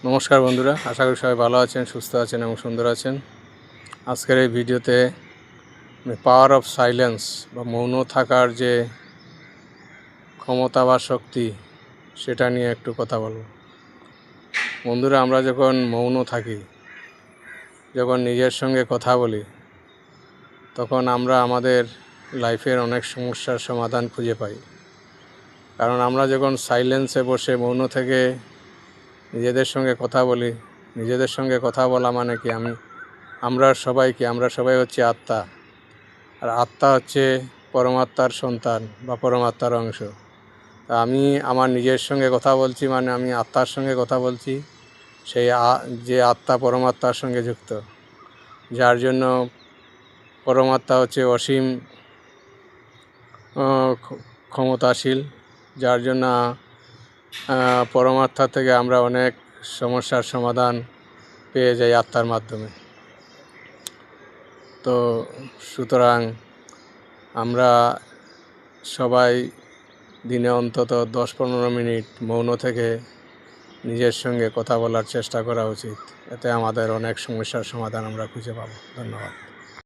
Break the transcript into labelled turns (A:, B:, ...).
A: নমস্কার বন্ধুরা, আশা করি সবাই ভালো আছেন, সুস্থ আছেন এবং সুন্দর আছেন। আজকের এই ভিডিওতে আমি পাওয়ার অফ সাইলেন্স বা মৌন থাকার যে ক্ষমতা বা শক্তি সেটা নিয়ে একটু কথা বলব। বন্ধুরা, আমরা যখন মৌন থাকি, যখন নিজের সঙ্গে কথা বলি, তখন আমরা আমাদের লাইফের অনেক সমস্যার সমাধান খুঁজে পাই। কারণ আমরা যখন সাইলেন্সে বসে মৌন থেকে নিজেদের সঙ্গে কথা বলি, নিজেদের সঙ্গে কথা বলা মানে কি, আমরা সবাই হচ্ছে আত্মা। আর আত্মা হচ্ছে পরমাত্মার সন্তান বা পরমাত্মার অংশ। তা আমি আমার নিজের সঙ্গে কথা বলছি মানে আমি আত্মার সঙ্গে কথা বলছি, সেই যে আত্মা পরমাত্মার সঙ্গে যুক্ত, যার জন্য পরমাত্মা হচ্ছে অসীম ক্ষমতাশীল, যার জন্য পরমাত্মা থেকে আমরা অনেক সমস্যার সমাধান পেয়ে যাই আত্মার মাধ্যমে। তো সুতরাং আমরা সবাই দিনে অন্তত 10-15 মিনিট মৌন থেকে নিজের সঙ্গে কথা বলার চেষ্টা করা উচিত। এতে আমাদের অনেক সমস্যার সমাধান আমরা খুঁজে পাব। ধন্যবাদ।